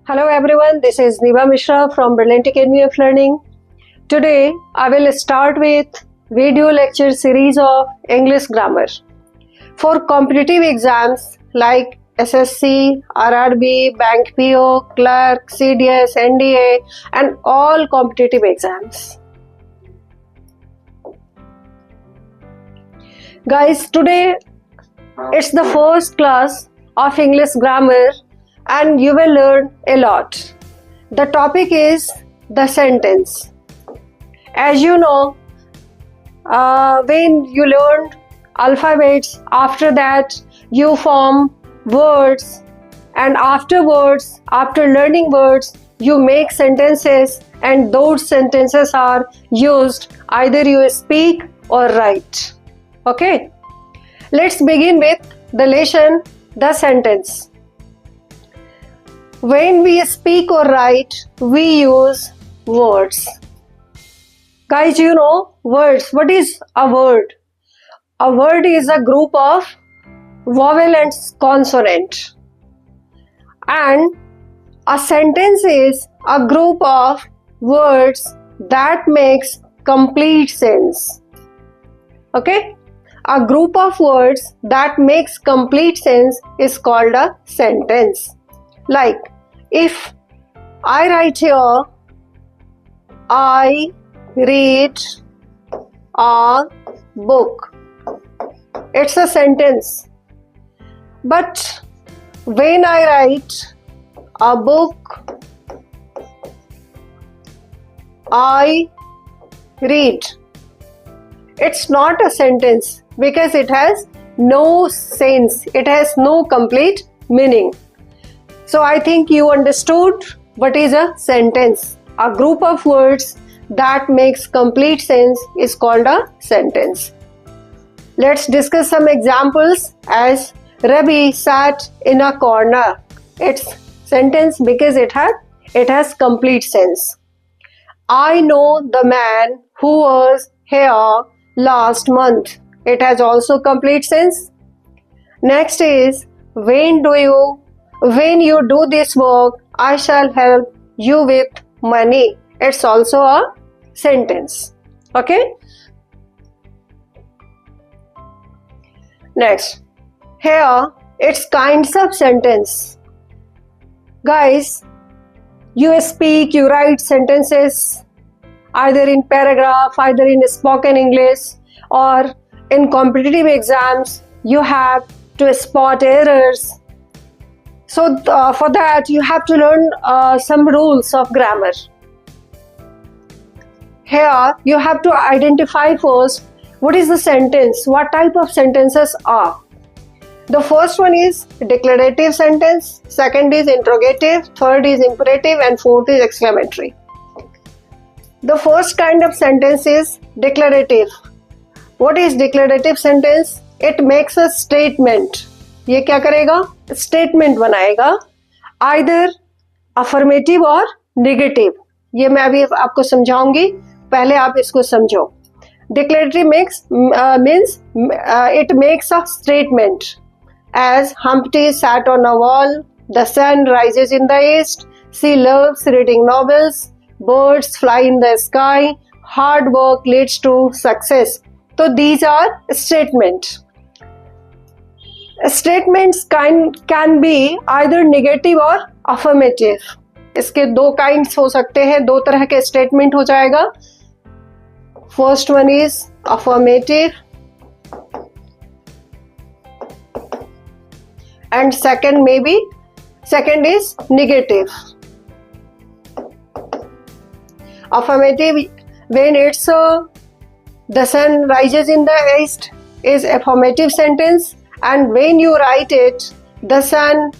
Hello everyone, this is Niva Mishra from Brilliant Academy of Learning. Today I will start with video lecture series of English grammar for competitive exams like SSC, RRB, Bank PO, Clerk, CDS, NDA and all competitive exams. Guys, today it's the first class of English grammar and you will learn a lot. The topic is the sentence. As you know, when you learn alphabets, after that you form words, and afterwards, after learning words, you make sentences, and those sentences are used either you speak or write. Okay, let's begin with the lesson, the sentence. When we speak or write, we use words. Guys, you know words. What is a word? A word is a group of vowel and consonant. And a sentence is a group of words that makes complete sense. Okay? A group of words that makes complete sense is called a sentence. Like, if I write here, I read a book. It's a sentence. But when I write a book, I read, it's not a sentence because it has no sense. It has no complete meaning. So I think you understood what is a sentence. A group of words that makes complete sense is called a sentence. Let's discuss some examples. As Ravi sat in a corner. It's sentence because it has complete sense. I know the man who was here last month. It has also complete sense. Next is, when you do this work, I shall help you with money. It's also a sentence. Okay? Next. Here, it's kinds of sentence. Guys, you speak, you write sentences either in paragraph, either in spoken English, or in competitive exams, you have to spot errors. So for that, you have to learn some rules of grammar. Here, you have to identify first what is the sentence, what type of sentences are. The first one is declarative sentence, second is interrogative, third is imperative, and fourth is exclamatory. The first kind of sentence is declarative. What is declarative sentence? It makes a statement. ये क्या करेगा? Statement बनाएगा, either affirmative और negative. ये मैं अभी आपको समझाऊंगी, पहले आप इसको समझो. Declarative means it makes a statement. As Humpty sat on a wall, the sun rises in the east, she loves reading novels, birds fly in the sky, hard work leads to success. So these are statements. Statements can be either negative or affirmative. इसके दो kinds हो सकते हैं, दो तरह के statement हो जाएगा. First one is affirmative and second is negative. Affirmative, when it's the sun rises in the east, is affirmative sentence. And when you write it, the sun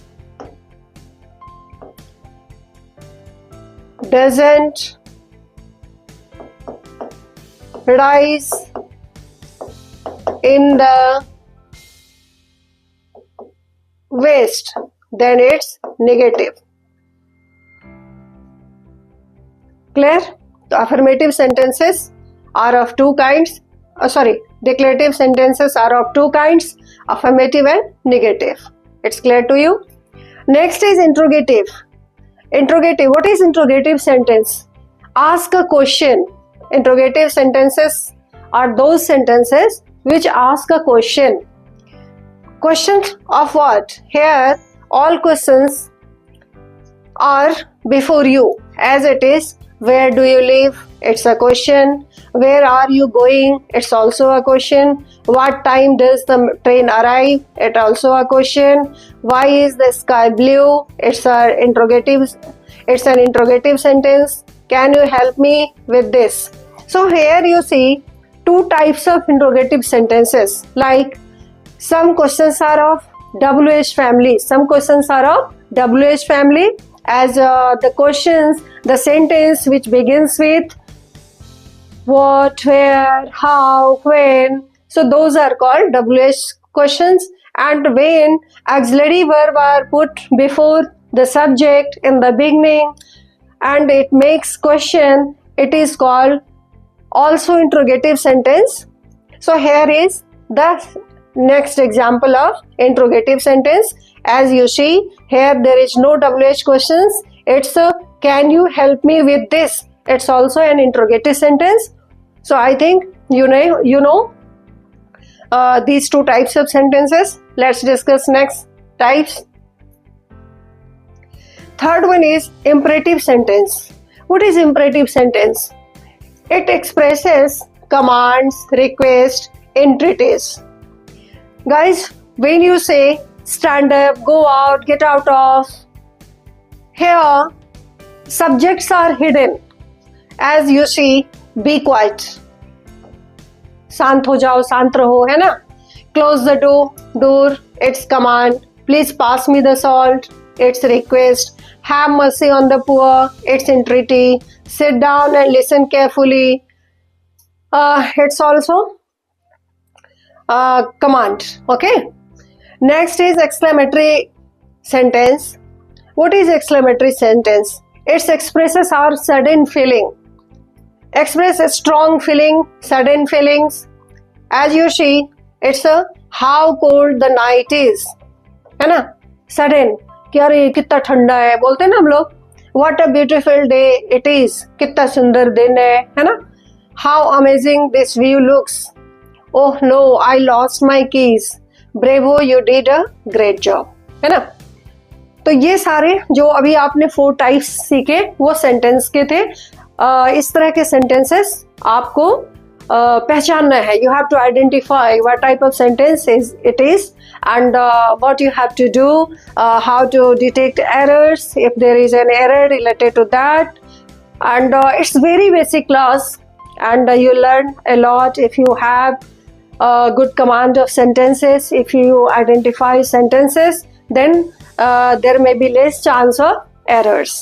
doesn't rise in the west, then it's negative. Clear? The affirmative sentences are of two kinds. Declarative sentences are of two kinds, affirmative and negative. It's clear to you? Next is interrogative. Interrogative. What is interrogative sentence? Ask a question. Interrogative sentences are those sentences which ask a question. Questions of what? Here, all questions are before you, as it is. Where do you live? It's a question. Where are you going? It's also a question. What time does the train arrive? It's also a question. Why is the sky blue? It's an interrogative sentence. Can you help me with this? So here you see two types of interrogative sentences. Like some questions are of WH family. Some questions are of WH family. As the sentence which begins with what, where, how, when. So those are called WH questions. And when auxiliary verb are put before the subject in the beginning and it makes question, it is called also interrogative sentence. So here is the next example of interrogative sentence. As you see, here there is no WH questions. It's a can you help me with this? It's also an interrogative sentence. So I think you know these two types of sentences. Let's discuss next types. Third one is imperative sentence. What is imperative sentence? It expresses commands, requests, entreaties. Guys, when you say stand up, go out, get out of, here subjects are hidden. As you see, be quiet, शांत हो जाओ, शांत रहो, है ना. Close the door, it's command. Please pass me the salt, it's request. Have mercy on the poor, it's entreaty. Sit down and listen carefully, it's also command. Okay. Next is exclamatory sentence. What is exclamatory sentence? It expresses our sudden feeling. Express a strong feeling, sudden feelings. As you see, it's a how cold the night is, है ना. Sudden कि अरे कितना ठंडा है, बोलते हैं ना हम लोग. What a beautiful day it is, कितना सुंदर दिन है ना. How amazing this view looks. Oh no, I lost my keys. Bravo, you did a great job, है ना. तो ये सारे जो अभी आपने 4 टाइप्स सीखे वो सेंटेंस के थे. इस तरह के सेंटेंसेस आपको पहचानना है. You have to identify what type of sentence it is and what you have to do, how to detect errors if there is an error related to that. And it's very basic class, and you learn a lot if you have good command of sentences. If you identify sentences, then there may be less chance of errors.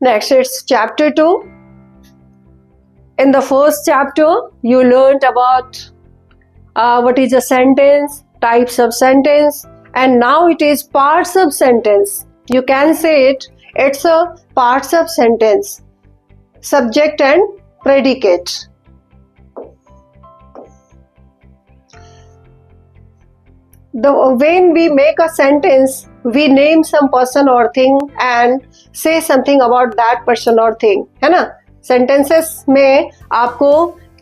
Next, it's chapter 2. In the first chapter, you learned about what is a sentence, types of sentence, and now it is parts of sentence. You can say it's a parts of sentence, subject and predicate. When we make a sentence, we name some person or thing and say something about that person or thing, है ना. Sentences में आपको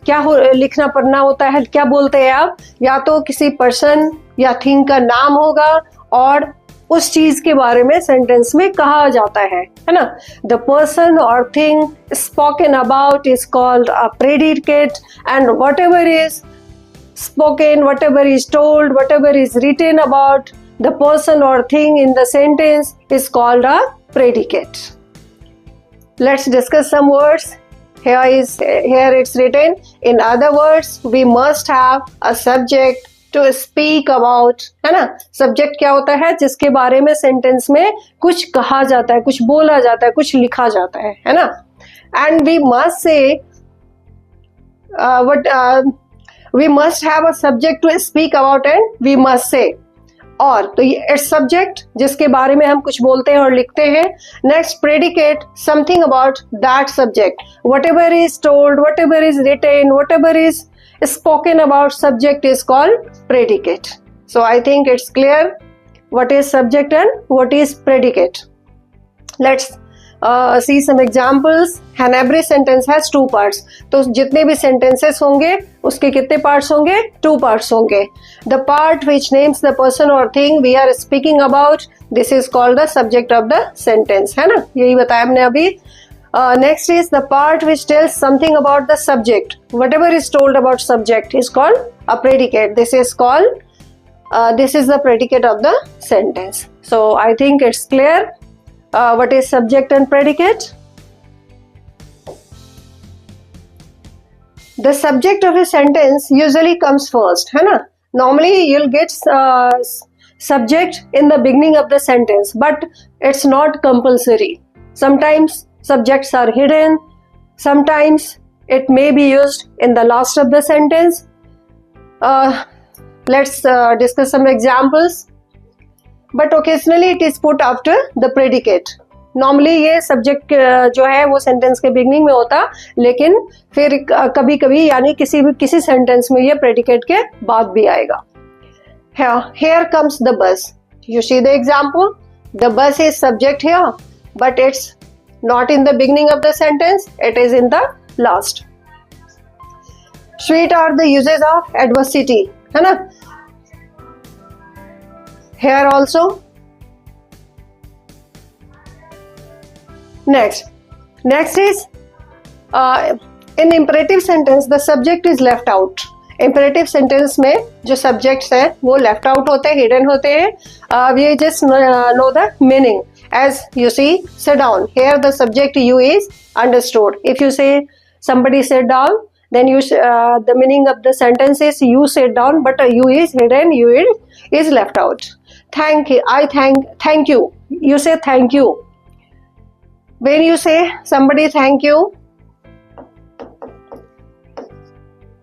क्या लिखना पढ़ना होता है, क्या बोलते हैं आप, या तो किसी पर्सन या थिंग का नाम होगा और उस चीज के बारे में सेंटेंस में कहा जाता है ना. The person or thing spoken about is called a predicate, and whatever is spoken, whatever is told, whatever is written about the person or thing in the sentence is called a predicate. Let's discuss some words. Here it's written. In other words, we must have a subject to speak about, है ना. Subject क्या होता है? जिसके बारे में sentence में कुछ कहा जाता है, कुछ बोला जाता है, कुछ लिखा जाता है ना. And we must say we must have a subject to speak about, and we must say. और तो ये इट्स सब्जेक्ट जिसके बारे में हम कुछ बोलते हैं और लिखते हैं. Next, predicate, something about that subject. Whatever is told, whatever is written, whatever is spoken about subject is called predicate. So I think it's clear what is subject and what is predicate. Let's see some examples. And every sentence has two parts. तो जितने भी sentences होंगे उसके कितने parts होंगे? Two parts होंगे. The part which names the person or thing we are speaking about, this is called the subject of the sentence, है ना? यही बताया हमने अभी. Next is the part which tells something about the subject. Whatever is told about subject is called a predicate. This is the predicate of the sentence. So I think it's clear. What is subject and predicate? The subject of a sentence usually comes first, है ना? Normally you'll get subject in the beginning of the sentence, but it's not compulsory. Sometimes subjects are hidden. Sometimes it may be used in the last of the sentence. Let's discuss some examples. But occasionally it is put after the predicate. Normally ये subject जो है वो sentence के beginning में होता, लेकिन फिर कभी कभी यानी किसी sentence में ये predicate के बाद भी आएगा. Here comes the bus. You see the example? The bus is subject here, but it's not in the beginning of the sentence. It is in the last. Sweet are the uses of adversity, है ना? Here also. Next is in imperative sentence the subject is left out. Imperative sentence में जो subjects है वो left out होते हैं, hidden होते हैं. We just know the meaning. As you see, sit down. Here the subject you is understood. If you say somebody sit down, then the meaning of the sentence is you sit down, but you is hidden, you is left out. Thank you. Thank you. You say thank you. When you say somebody thank you,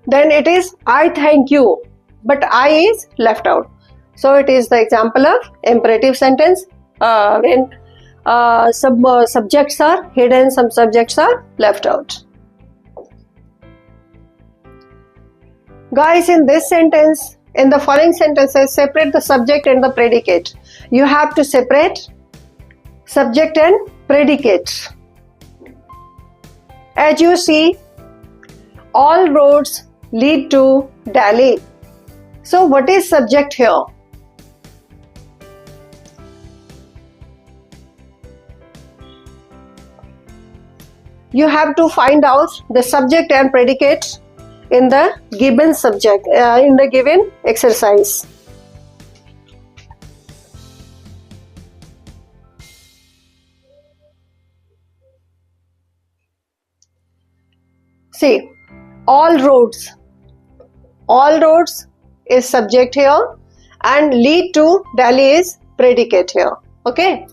then it is I thank you, but I is left out. So it is the example of imperative sentence when some subjects are hidden, some subjects are left out. Guys, in this sentence, in the following sentences, separate the subject and the predicate. You have to separate subject and predicate. As you see, all roads lead to Delhi. So what is subject here? You have to find out the subject and predicate in the given subject, in the given exercise. See, all roads is subject here and lead to Delhi is predicate here. Okay.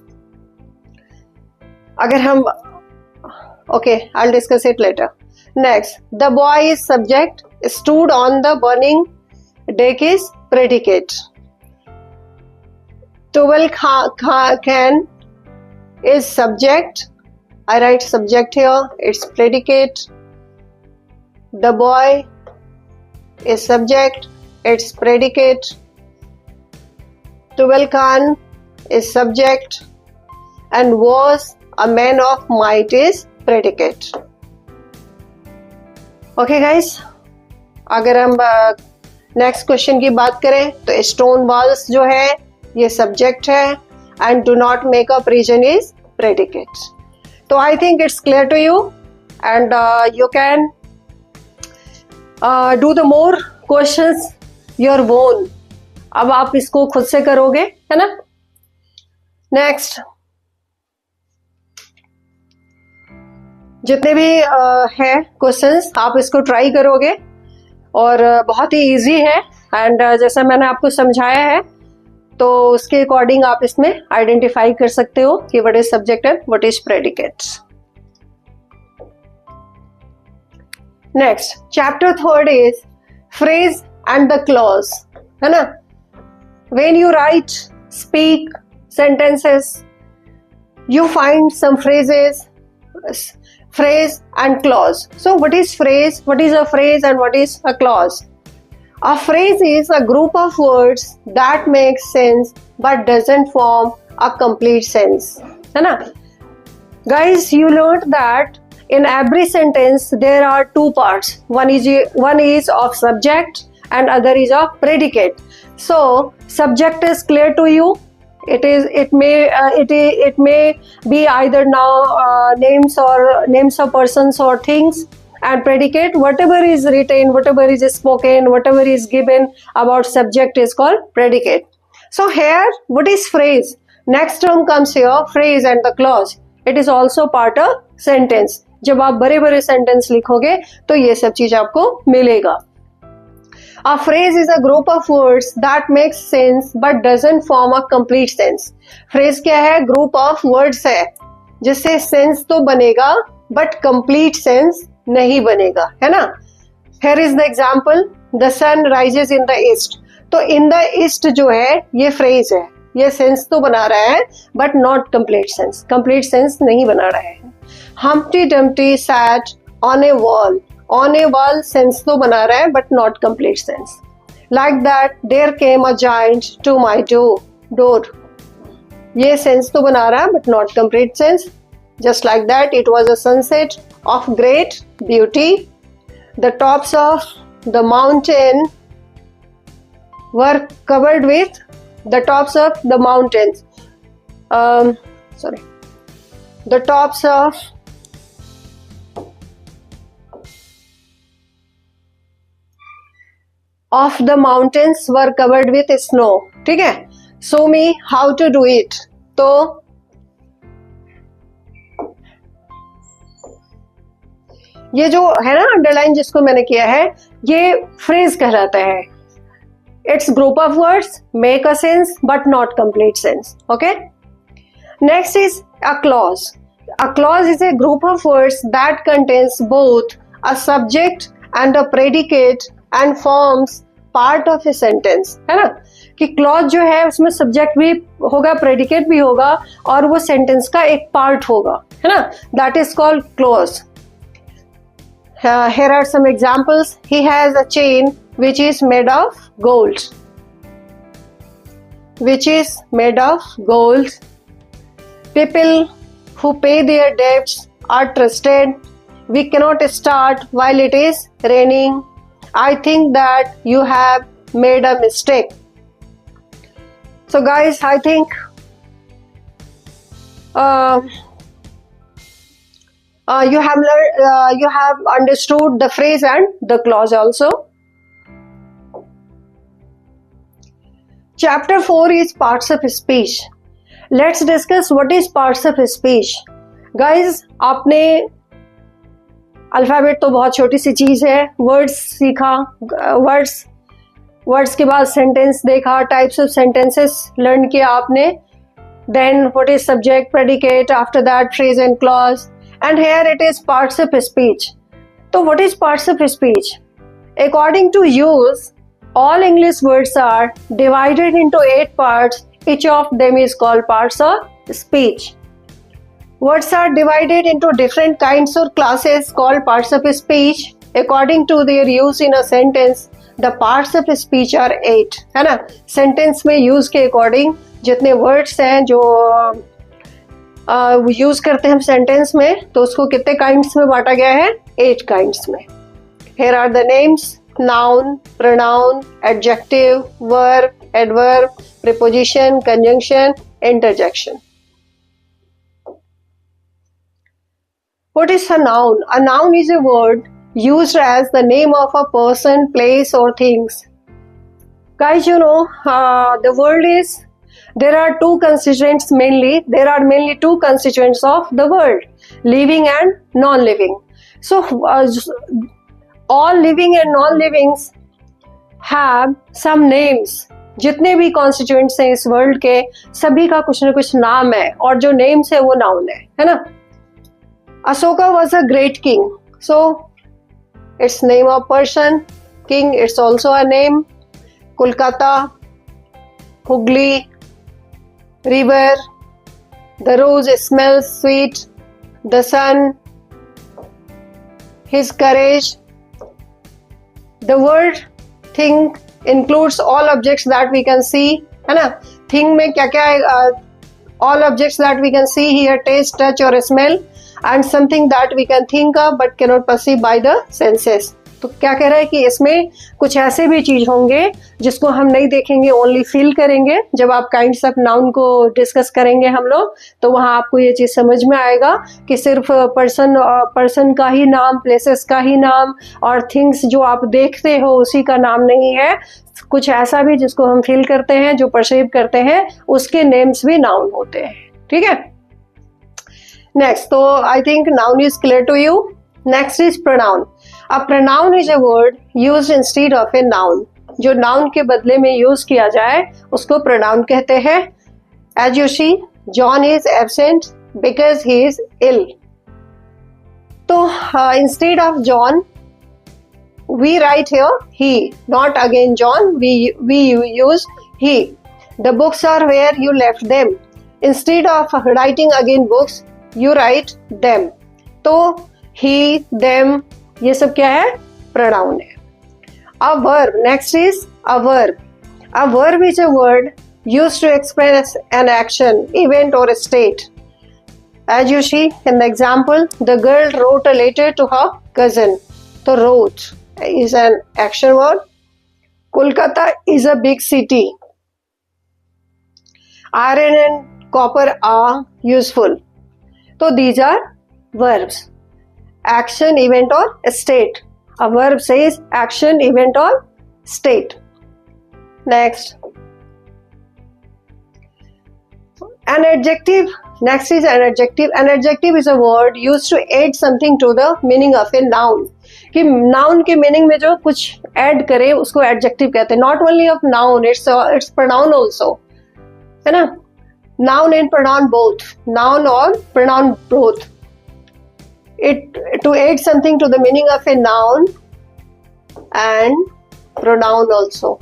Okay, I'll discuss it later. Next, the boy is subject, stood on the burning deck is predicate. Towel can is subject. I write subject here, it's predicate. The boy is subject, it's predicate. Towel can is subject, and was a man of might is predicate. Okay guys, अगर हम next question की बात करें तो stone walls जो है ये subject है and do not make up reason is predicate. तो I think it's clear to you and you can do the more questions your own. अब आप इसको खुद से करोगे, है ना. नेक्स्ट, जितने भी है क्वेश्चंस आप इसको ट्राई करोगे और बहुत ही इजी है एंड जैसा मैंने आपको समझाया है तो उसके अकॉर्डिंग आप इसमें आइडेंटिफाई कर सकते हो कि what is subject and what is predicates. Next, chapter 3 is phrase and the clause, है ना. When you right, speak sentences, you find some phrases, phrase and clause. So what is phrase, what is a phrase and what is a clause? A phrase is a group of words that make sense but doesn't form a complete sense. है ना? Guys, you learned that in every sentence there are two parts. One is of subject and other is of predicate. So subject is clear to you. It may be either now names of persons or things, and predicate, whatever is written, whatever is spoken, whatever is given about subject is called predicate. So here, what is phrase? Next term comes here, phrase and the clause. It is also part of sentence. जब आप बड़े बड़े sentence लिखोगे तो ये सब चीज आपको मिलेगा. A phrase is a group of words that makes sense but doesn't form a complete sense. Phrase क्या है? Group of words है जिससे sense तो बनेगा but complete sense नहीं बनेगा, है ना? Here is the example. The sun rises in the east. तो in the east जो है ये phrase है, ये sense तो बना रहा है but not complete sense. Complete sense नहीं बना रहा है. Humpty Dumpty sat on a wall. On a wall sense तो बना रहा है but not complete sense. Like that there came a giant to my door. ये sense तो बना रहा है but not complete sense. Just like that, it was a sunset of great beauty. The tops of the mountain were covered with the tops of the mountains. The tops of the mountains were covered with snow. ठीक है? Show me how to do it. तो ये जो है ना underline जिसको मैंने किया है, ये फ्रेज कहलाता है. Its group of words make a sense but not complete sense. Okay, next is a clause. A clause is a group of words that contains both a subject and a predicate and forms part of a sentence. है ना कि clause जो है उसमें subject भी होगा, predicate भी होगा और वो सेंटेंस का एक पार्ट होगा, है ना. That is called clause. Here are some examples. He has a chain which is made of gold. Which is made of gold. People who pay their debts are trusted. We cannot start while it is raining. I think that you have made a mistake. So guys, I think you have understood the phrase and the clause also. Chapter 4 is parts of speech. Let's discuss what is parts of speech. Guys, आपने alphabet तो बहुत छोटी सी चीज है, words सीखा, words के बाद sentence देखा, टाइप्स ऑफ सेंटेंसेस लर्न किया आपने. Then what is subject, predicate, after that phrase and clause. And here it is parts of speech. So what is parts of speech? According to use, all English words are divided into 8 parts. Each of them is called parts of speech. Words are divided into different kinds or classes called parts of speech. According to their use in a sentence, the parts of speech are 8. है ना? Sentence में use के according जितने words हैं जो use करते हैं हम सेंटेंस में, तो उसको कितने काइंड्स में बांटा गया है? 8 काइंड्स में. Here are the names: noun, pronoun, adjective, verb, adverb, preposition, conjunction, interjection. What is a noun? A noun is a word used as the name of a person, place or things. Guys, you know, the world is, there are two constituents mainly. There are mainly two constituents of the world: living and non-living. So all living and non-livings have some names. जितने भी constituents हैं इस world के, सभी का कुछ न कुछ नाम है और जो names है वो noun है ना. Ashoka was a great king. So it's name of person. King, it's also a name. Kolkata, Hooghly, river, the rose smells sweet, the sun, his courage. The word thing includes all objects that we can see, है ना. Thing में क्या क्या है, all objects that we can see, hear, taste, touch or smell, and something that we can think of but cannot perceive by the senses. तो क्या कह रहा है कि इसमें कुछ ऐसे भी चीज होंगे जिसको हम नहीं देखेंगे, ओनली फील करेंगे. जब आप काइंड्स ऑफ नाउन को डिस्कस करेंगे हम लोग, तो वहां आपको ये चीज समझ में आएगा कि सिर्फ पर्सन का ही नाम, प्लेसेस का ही नाम और थिंग्स जो आप देखते हो उसी का नाम नहीं है. कुछ ऐसा भी जिसको हम फील करते हैं, जो परसीव करते हैं, उसके नेम्स भी नाउन होते हैं. ठीक है. नेक्स्ट, तो I think noun is clear to you. Next is pronoun. A pronoun is a word used instead of a noun. जो नाउन के बदले में यूज किया जाए उसको प्रोनाउन कहते हैं. As you see, John is absent because he is ill. तो instead of John we write here he, not again John. We use he. The books are where you left them. Instead of writing again books, you write them. तो he, them, ये सब क्या है? pronoun है. A verb. Next is a verb. A verb is a word used to express an action, event or a state. As you see in the example, the girl wrote a letter to her cousin. So wrote is an action word. Kolkata is a big city. Iron and copper are useful. So these are verbs. Action, event or state. A verb says action, event or state. Next. An adjective. Next is an adjective. An adjective is a word used to add something to the meaning of a noun. कि noun के meaning में जो कुछ add करे उसको adjective कहते हैं. Not only of noun, it's pronoun also, है ना. Noun and pronoun both. Noun और pronoun both. It to add something to the meaning of a noun and pronoun also.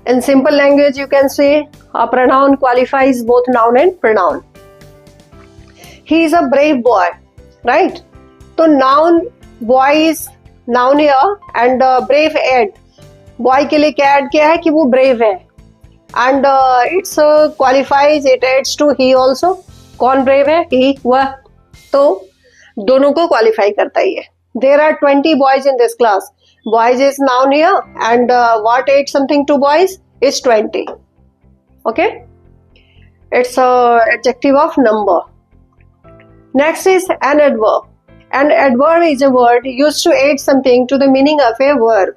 In simple language, you can say a pronoun qualifies both noun and pronoun. He is a brave boy, right? So noun, boy is noun here and brave add. Boy के लिए क्या add किया है कि वो brave है. And it's qualifies, it adds to he also. कौन brave है? He, वह. तो दोनों को qualify करता ही है. There are 20 boys in this class. Boys is noun here and what adds something to boys is 20. Okay? It's a adjective of number. Next is an adverb. An adverb is a word used to add something to the meaning of a verb.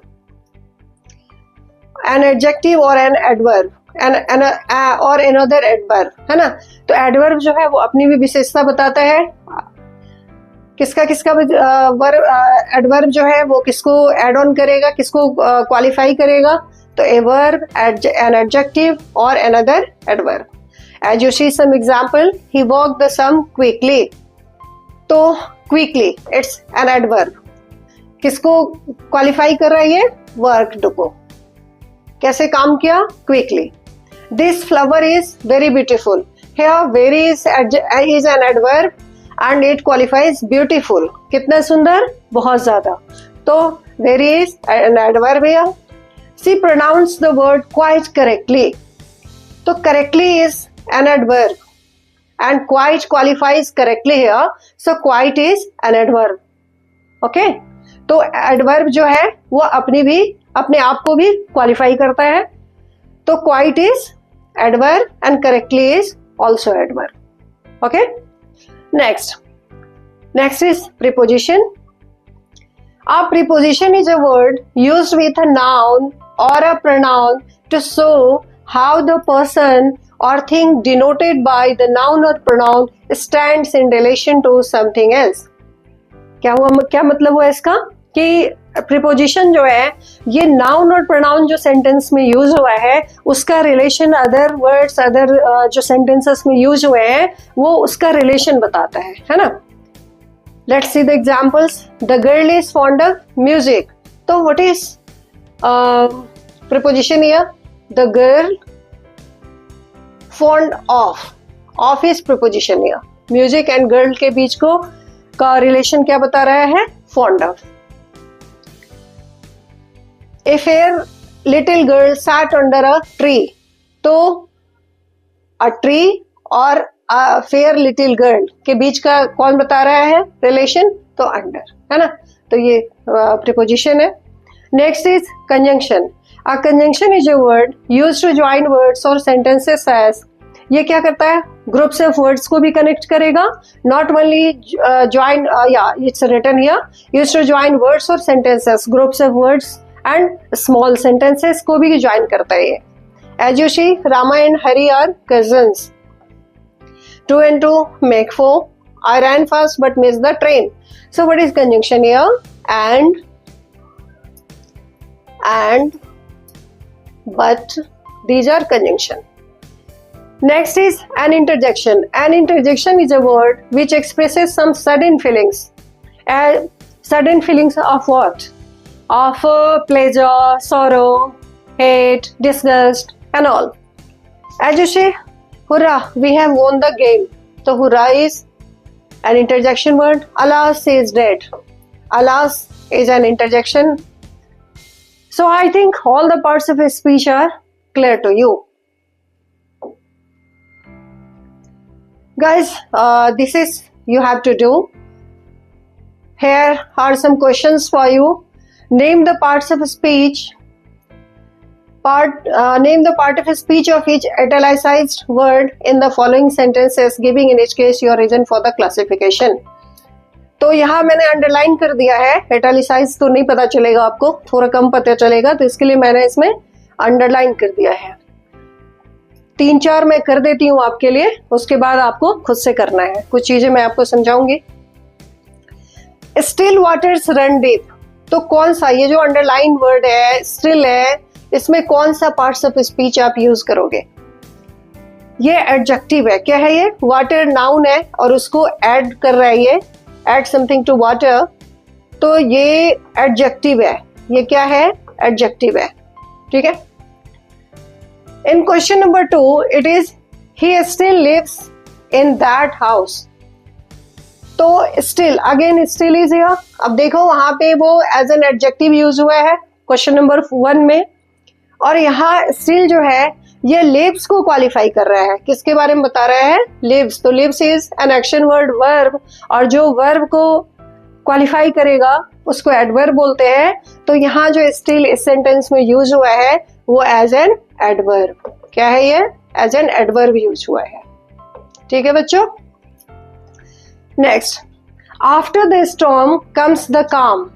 An adjective or an adverb or another adverb, है ना. तो adverb जो है वो अपनी भी विशेषता बताता है. किसका एडवर्ब जो है वो किसको एड ऑन करेगा, किसको क्वालिफाई करेगा. तो ए वर्ब, एन एडजेक्टिव और another adverb. As you see some example, he walk the some quickly. तो क्विकली इट्स एन एडवर्ब. किसको क्वालिफाई कर रहा है ये? वर्कड को. कैसे काम किया? Quickly. This flower is very beautiful. Here very is an adverb and it qualifies beautiful. कितना सुंदर? बहुत ज्यादा. तो very is an adverb here. She pronounced the word quite correctly. तो correctly is an adverb and quite qualifies correctly here. So quite is an adverb. Okay? तो adverb जो है वो अपने आप को भी qualify करता है. तो quite is adverb and correctly is also adverb. Okay? Next is preposition. A preposition is a word used with a noun or a pronoun to show how the person or thing denoted by the noun or pronoun stands in relation to something else. क्या मतलब हुआ इसका कि preposition जो है ये noun और pronoun जो सेंटेंस में यूज हुआ है उसका रिलेशन अदर वर्ड्स, अदर जो सेंटेंसेस में यूज हुए हैं वो उसका रिलेशन बताता है ना. Let's see the examples. The girl is fond of music. तो what is preposition here? The girl fond of is preposition here. Music and girl के बीच का रिलेशन क्या बता रहा है? Fond of. A fair little girl sat under a tree, तो a tree और अ फेयर लिटिल गर्ल के बीच का कौन बता रहा है रिलेशन, तो अंडर, है ना, तो ये प्रीपोजिशन है। Next is conjunction. A conjunction is a word used to join words और सेंटेंसेस एज, ये क्या करता है, ग्रुप्स ऑफ वर्ड्स को भी कनेक्ट करेगा, नॉट ओनली ज्वाइन, या it's written here, used to join words और sentences, groups of words and small sentences को भी ज्वाइन करता है ये। As you see, Rama and Hari are cousins, 2 and 2 make 4, I ran fast but missed the train. So what is conjunction here? And, but, these are conjunction. Next is an interjection. An interjection is a word which expresses some sudden feelings. Sudden feelings of what? Of pleasure, sorrow, hate, disgust and all. As you say, hurrah, we have won the game. So hurrah is an interjection word. Alas is dead. Alas is an interjection. So I think all the parts of a speech are clear to you. Guys, this is you have to do. Here are some questions for you. Name the parts of a speech. Name the part of a speech of each italicized word in the following sentences, giving in each case your reason for the classification. तो यहाँ मैंने underline कर दिया है, italicise तो नहीं पता चलेगा आपको, थोड़ा कम पता चलेगा, तो इसके लिए मैंने इसमें अंडरलाइन कर दिया है। 3-4 मैं कर देती हूँ आपके लिए, उसके बाद आपको खुद से करना है, कुछ चीजें मैं आपको समझाऊंगी। स्टिल वाटर्स रन डीप, तो कौन सा, ये जो अंडरलाइन वर्ड है, स्टिल है, इसमें कौन सा पार्ट्स ऑफ स्पीच आप यूज करोगे? ये एडजेक्टिव है, क्या है ये? वाटर नाउन है और उसको ऐड कर रहा है, ये ऐड समथिंग टू वाटर, तो ये एडजेक्टिव है। ये क्या है? एडजेक्टिव है, ठीक है। In question number 2 it is he still lives in that house, तो still, again still is here. अब देखो वहां पे वो एज एन एडजेक्टिव यूज हुआ है क्वेश्चन नंबर 1 में, और यहाँ स्टिल जो है ये लिव्स को क्वालिफाई कर रहा है, किसके बारे में बता रहा है? लिव्स। तो lives is an action word verb, और जो वर्ब को क्वालिफाई करेगा उसको एडवर्ब बोलते हैं। तो यहाँ जो स्टिल इस सेंटेंस में यूज हुआ है वो एज एन एडवर्ब, क्या है ये? एज एन एडवर्ब यूज हुआ है, ठीक है बच्चों। Next, after the storm comes the काम,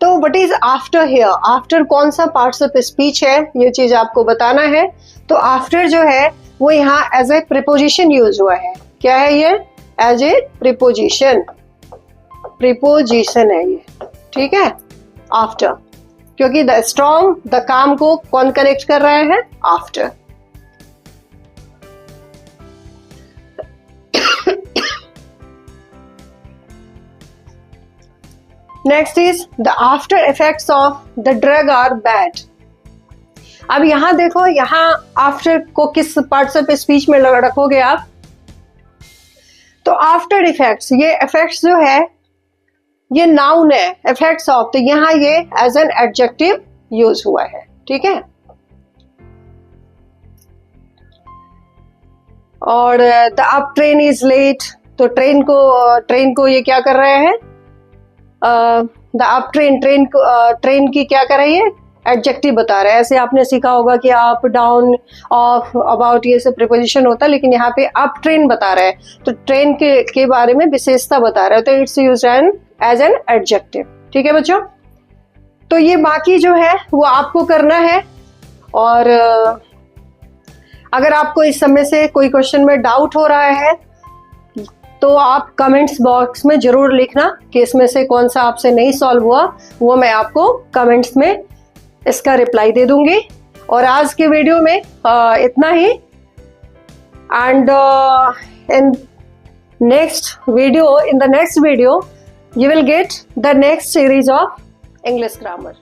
तो what is after here? After कौन सा पार्ट्स ऑफ स्पीच है, ये चीज आपको बताना है। तो आफ्टर जो है वो यहाँ एज ए प्रीपोजिशन यूज हुआ है, क्या है ये? एज ए प्रीपोजिशन, प्रीपोजिशन है ये, ठीक है, आफ्टर, क्योंकि द स्टॉर्म, द काम को कौन कनेक्ट कर रहा है? After. Next is the after effects of the drug are bad. अब यहां देखो, यहां आफ्टर को किस पार्ट्स ऑफ स्पीच में रखोगे आप? तो आफ्टर इफेक्ट्स, ये इफेक्ट्स जो है ये नाउन है, इफेक्ट्स ऑफ, तो यहां ये एज एन एडजेक्टिव यूज हुआ है, ठीक है। और the up train is late, तो ट्रेन को ये क्या कर रहे हैं? द अप ट्रेन, ट्रेन की क्या कर रही है? एडजेक्टिव बता रहा है। ऐसे आपने सीखा होगा कि अप, डाउन, ऑफ, अबाउट, ये सब प्रीपोजिशन होता है, लेकिन यहाँ पे अप ट्रेन बता रहा है, तो ट्रेन के बारे में विशेषता बता रहा है, तो it's used as an adjective, ठीक है बच्चों। तो ये बाकी जो है वो आपको करना है, और अगर आपको इस समय से कोई क्वेश्चन में डाउट हो रहा है तो आप कमेंट्स बॉक्स में जरूर लिखना कि इसमें से कौन सा आपसे नहीं सॉल्व हुआ, वो मैं आपको कमेंट्स में इसका रिप्लाई दे दूंगी। और आज के वीडियो में इतना ही, and in next video, you will get the next series of English grammar.